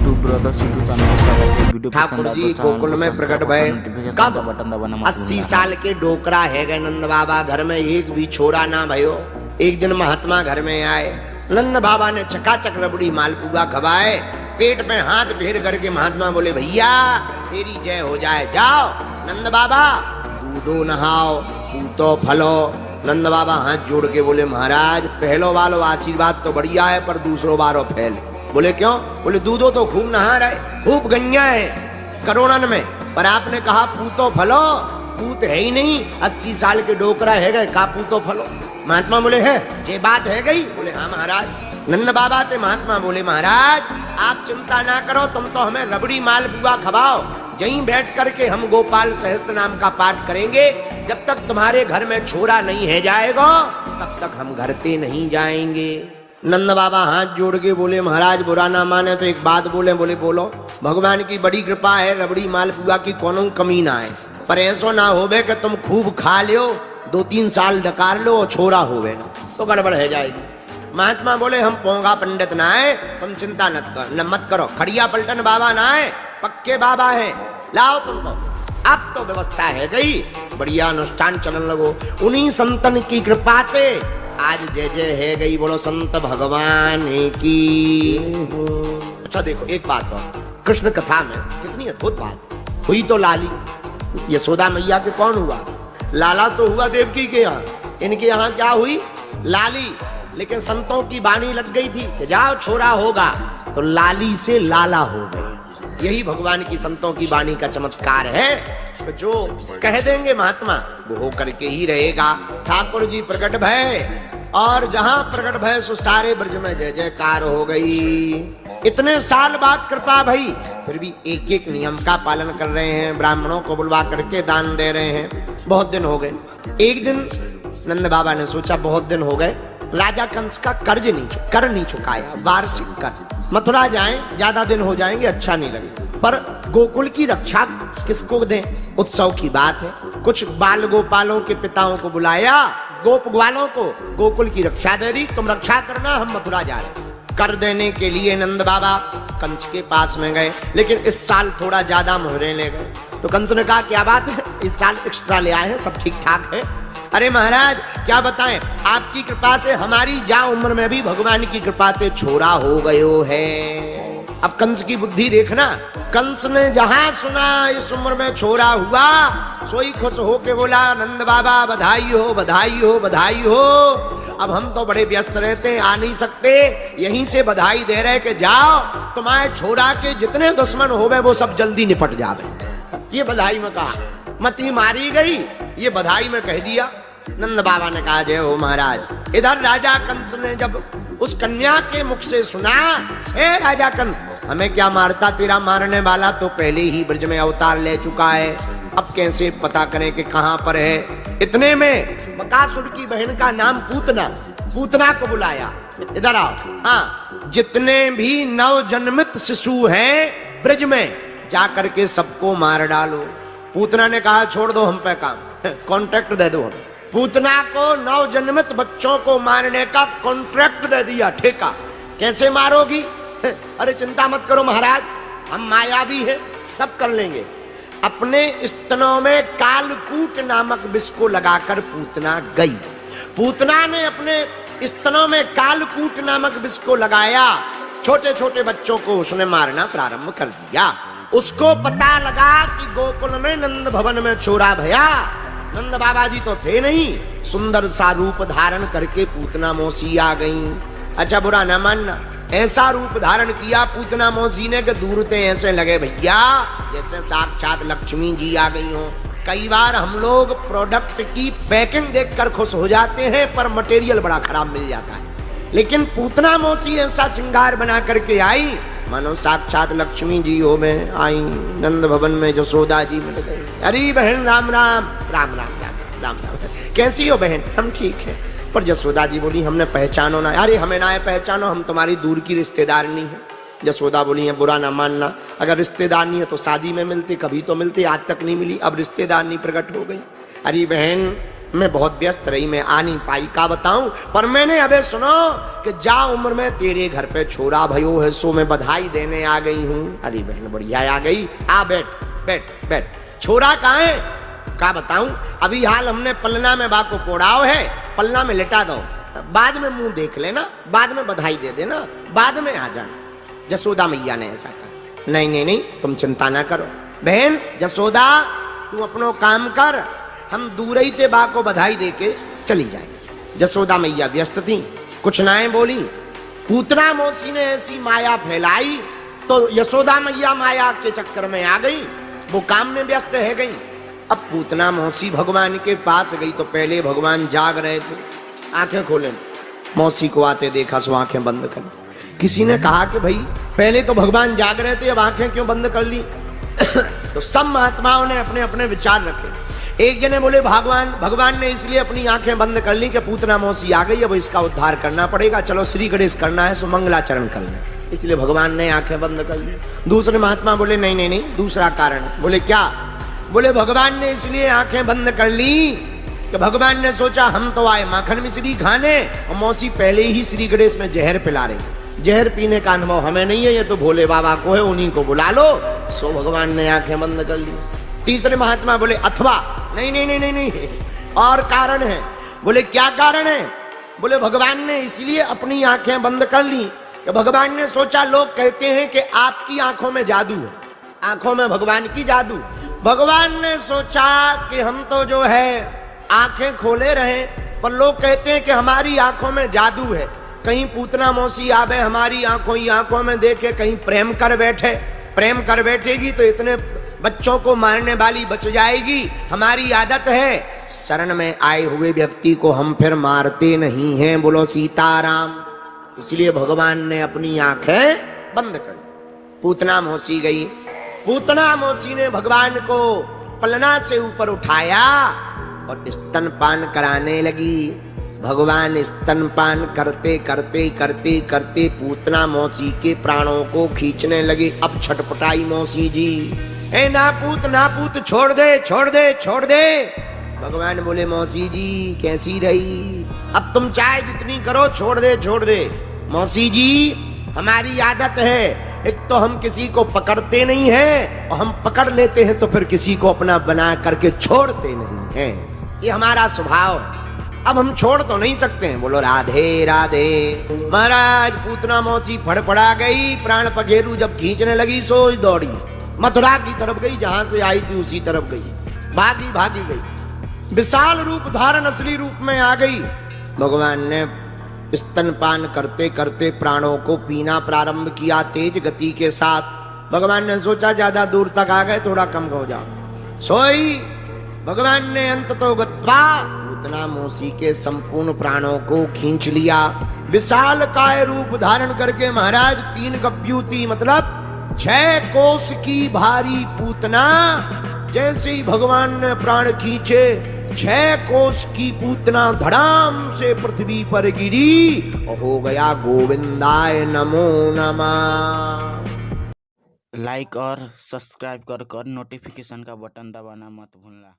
YouTube brother Sidhu channel में स्वागत है। वीडियो ठाकुर जी गोकुल में प्रकट भय कब 80 साल के डोकरा है गए नंद बाबा घर में एक भी छोरा ना भयो। एक दिन महात्मा घर में आए, नंद बाबा ने चकाचक रबड़ी मालपुआ खवाए, पेट में हाथ फेर करके महात्मा बोले भैया तेरी जय हो जाए, जाओ नंद बाबा दूधो नहाओ पूतो फलो। नंद बाबा हाथ जोड़ के बोले महाराज पहलो वालो आशीर्वाद तो बढ़िया है पर दूसरो बारो फैल। बोले क्यों? बोले दूधो तो खूब नहा रहे, खूब गंजा है करोड़न में, पर आपने कहा पूतो फलो, पूत है ही नहीं, 80 साल के डोकरा है गए का पूतो फलो। महात्मा बोले है ये बात है गई? बोले हाँ महाराज। नंद बाबा थे महात्मा बोले महाराज आप चिंता ना करो, तुम तो हमें रबड़ी मालपुआ खवाओ, यहीं बैठ करके हम गोपाल सहस्त्र नाम का पाठ करेंगे, जब तक तुम्हारे घर में छोरा नहीं है जाएगा तब तक हम घर से नहीं जाएंगे। नंद बाबा हाथ जोड़ के बोले महाराज बुरा ना माने तो एक बात बोले। बोले बोलो। भगवान की बड़ी कृपा है, रबड़ी मालपुआ की कोनो कमी ना है, पर ऐसा ना होवे कि तुम खूब खा लियो 2-3 साल डकार लो और छोरा होवे तो गड़बड़ है जाएगी। महात्मा बोले हम पोंगा पंडित ना है, तुम चिंता मत करो, खड़िया पलटन बाबा ना है, पक्के बाबा है, लाओ तुम तो। अब तो व्यवस्था है गई, बढ़िया अनुष्ठान चलन लगो। उन्हीं संतन की कृपा से आज जय जय है गई, बोलो संत भगवान की। अच्छा देखो एक बात हो, कृष्ण कथा में कितनी अद्भुत बात हुई। तो लाली यशोदा मैया के कौन हुआ? लाला तो हुआ देवकी के यहाँ, इनके यहाँ क्या हुई? लाली। लेकिन संतों की वाणी लग गई थी कि जाओ छोरा होगा, तो लाली से लाला हो गए। यही भगवान की संतों की वाणी का चमत्कार है, तो जो कह देंगे महात्मा वो हो करके ही रहेगा। ठाकुर जी प्रकट भय, और जहां प्रकट भय सो सारे ब्रज में जय जयकार हो गई। इतने साल बाद कृपा भई, फिर भी एक एक नियम का पालन कर रहे हैं, ब्राह्मणों को बुलवा करके दान दे रहे हैं। बहुत दिन हो गए। एक दिन नंद बाबा ने सोचा बहुत दिन हो गए, राजा कंस का कर नहीं चुकाया, वार्षिक कर। मथुरा जाएं, ज्यादा दिन हो जाएंगे अच्छा नहीं लगे, पर गोकुल की रक्षा किसको दें? उत्सव की बात है। कुछ बाल गोपालों के पिताओं को बुलाया, गोप ग्वालों को गोकुल की रक्षा दे दी, तुम रक्षा करना, हम मथुरा जा रहे। कर देने के लिए नंद बाबा कंस के पास में गए, लेकिन इस साल थोड़ा ज्यादा मोहरे ले गए। तो कंस ने कहा क्या बात है, इस साल एक्स्ट्रा ले आए हैं, सब ठीक ठाक है। अरे महाराज क्या बताएं, आपकी कृपा से हमारी जा उम्र में भी भगवान की कृपा से छोरा हो गयो है। अब कंस की बुद्धि देखना, कंस ने जहां सुना इस उम्र में छोरा हुआ, सोई खुश हो के बोला नंद बाबा बधाई हो बधाई हो बधाई हो। अब हम तो बड़े व्यस्त रहते आ नहीं सकते, यहीं से बधाई दे रहे कि जाओ तुम्हारे छोरा के जितने दुश्मन होवे वो सब जल्दी निपट जावे। ये बधाई में कहा, मती मारी गई, ये बधाई में कह दिया। नंद बाबा ने कहा जय हो महाराज। इधर राजा कंस ने जब उस कन्या के मुख से सुना, हे राजा कंस हमें क्या मारता, तेरा मारने वाला तो पहले ही ब्रज में अवतार ले चुका है, अब कैसे पता करें कि कहां पर है। इतने में बकासुर की बहन का नाम पूतना को बुलाया, इधर आओ। हाँ, जितने भी नवजन्मित शिशु हैं ब्रज में जाकर के सबको मार डालो। पूतना ने कहा छोड़ दो हम पे काम, कॉन्ट्रैक्ट दे दो हमें। पूतना को नवजन्मित बच्चों को मारने का कॉन्ट्रैक्ट दे दिया, ठेका। कैसे मारोगी? अरे चिंता मत करो महाराज, हम मायावी हैं, सब कर लेंगे। अपने स्तनों में कालकूट नामक विष को लगाकर पूतना गई। पूतना ने अपने स्तनों में कालकूट नामक विष को लगाया, छोटे छोटे बच्चों को उसने मारना प्रारंभ कर दिया। उसको पता लगा कि गोकुल में नंद भवन में छोरा भया। नंद बाबा जी तो थे नहीं, सुंदर सा रूप धारण करके पूतना मौसी आ गई। अच्छा बुरा न मानना, ऐसा रूप धारण किया पूतना मौसी ने कि दूर से ऐसे लगे भैया जैसे साक्षात लक्ष्मी जी आ गई हो। कई बार हम लोग प्रोडक्ट की पैकिंग देखकर खुश हो जाते हैं, पर मटेरियल बड़ा खराब मिल जाता है। लेकिन पूतना मौसी ऐसा श्रृंगार बना करके आई मानो साक्षात लक्ष्मी जी हो में आई। नंद भवन में यशोदा जी मिल गई। अरे बहन राम राम राम राम राम राम राम, कैसी हो बहन? हम ठीक है। पर यशोदा जी बोली हमने पहचानो ना। अरे हमें ना पहचानो, हम तुम्हारी दूर की रिश्तेदार नहीं है। यशोदा बोली है बुरा ना मानना, अगर रिश्तेदार नहीं है तो शादी में मिलते, कभी तो मिलते, आज तक नहीं मिली, अब रिश्तेदार नहीं प्रकट हो गई। अरे बहन मैं बहुत व्यस्त रही, मैं आ नहीं पाई, का बताऊं। पर मैंने अबे सुनो कि जा उम्र में तेरे घर पे छोरा भयो है, सो मैं बधाई देने आ गई हूं। अरे बहन बढ़िया आ गई, आ बैठ बैठ बैठ। छोरा कहाँ है? का बताऊं, अभी हाल हमने पलना में बा को कोड़ाव है, पलना में लेटा दो, बाद में मुंह देख लेना, बाद में बधाई दे देना, बाद में आ जाना। जसोदा मैया ने ऐसा कहा। नहीं नहीं नहीं, तुम चिंता ना करो बहन जसोदा, तू अपनो काम कर, हम दूर ही ते बा को बधाई दे के चली जाएंगे। जसोदा मैया व्यस्त थी, कुछ नाएं बोली। पूतना मौसी ने ऐसी माया फैलाई तो यशोदा मैया माया के चक्कर में आ गई, वो काम में व्यस्त है गई। अब पूतना मौसी भगवान के पास गई तो पहले भगवान जाग रहे थे, आंखें खोले, मौसी को आते देखा सो आंखें बंद कर ली। किसी ने कहा कि भाई पहले तो भगवान जाग रहे थे, अब आंखें क्यों बंद कर ली? तो सब महात्माओं ने अपने अपने विचार रखे। एक जने बोले भगवान ने इसलिए अपनी आंखें बंद कर ली कि पूतना मौसी आ गई, अब इसका उद्धार करना पड़ेगा, चलो श्री गणेश करना है, सो मंगलाचरण करना है, इसलिए भगवान ने आंखें बंद कर ली। दूसरे महात्मा बोले नहीं नहीं नहीं, दूसरा कारण। बोले क्या? बोले भगवान ने इसलिए आंखें बंद कर ली कि भगवान ने सोचा हम तो आए माखन मिश्री खाने और मौसी पहले ही श्री गणेश में जहर पिला रही, जहर पीने का अनुभव हमें नहीं है, ये तो भोले बाबा को है, उन्हीं को बुला लो। सो भगवान ने आंखें बंद कर ली। तीसरे महात्मा बोले अथवा नहीं नहीं नहीं नहीं नहीं, और कारण है। बोले क्या कारण है? बोले भगवान ने इसलिए अपनी आंखें बंद कर ली कि भगवान ने सोचा, लोग कहते हैं कि आपकी आंखों में जादू है, आंखों में भगवान की जादू। भगवान ने सोचा कि हम तो जो है आंखें खोले रहे, पर लोग कहते हैं कि हमारी आंखों में जादू है, कहीं पूतना मौसी आवे हमारी आंखों में देखे कहीं प्रेम कर बैठे, प्रेम कर बैठेगी तो इतने बच्चों को मारने वाली बच जाएगी। हमारी आदत है शरण में आए हुए व्यक्ति को हम फिर मारते नहीं हैं, बोलो सीताराम। इसलिए भगवान ने अपनी आंखें बंद कर दी। पूतना मौसी गई, पूतना मौसी ने भगवान को पलना से ऊपर उठाया और स्तनपान कराने लगी। भगवान स्तनपान करते करते करते करते पूतना मौसी के प्राणों को खींचने लगे। अब छटपटाई मौसी जी, ए नापूत छोड़ दे छोड़ दे छोड़ दे। भगवान बोले मौसी जी कैसी रही, अब तुम चाहे जितनी करो छोड़ दे छोड़ दे। मौसी जी हमारी आदत है, एक तो हम किसी को पकड़ते नहीं हैं और हम पकड़ लेते हैं तो फिर किसी को अपना बना करके छोड़ते नहीं हैं, ये हमारा स्वभाव है, अब हम छोड़ तो नहीं सकते हैं। बोलो राधे राधे। महाराज पूतना मौसी फड़फड़ा गई, प्राण पखेरु जब खींचने लगी सोच दौड़ी, मथुरा की तरफ गई, जहां से आई थी उसी तरफ गई, भागी भागी गई, विशाल रूप धारण असली रूप में आ गई। भगवान ने स्तनपान करते करते प्राणों को पीना प्रारंभ किया तेज गति के साथ। भगवान ने सोचा ज्यादा दूर तक आ गए, थोड़ा कम हो जाओ। सोई भगवान ने अंत तो गत्वा पूतना मौसी के संपूर्ण प्राणों को खींच लिया। विशाल काय रूप धारण करके महाराज 3 गभ्यूती मतलब 6 कोस की भारी पूतना, जैसे ही भगवान ने प्राण खींचे 6 कोस की पूतना धड़ाम से पृथ्वी पर गिरी और हो गया गोविंदाय नमो नमः। लाइक और सब्सक्राइब कर नोटिफिकेशन का बटन दबाना मत भूलना।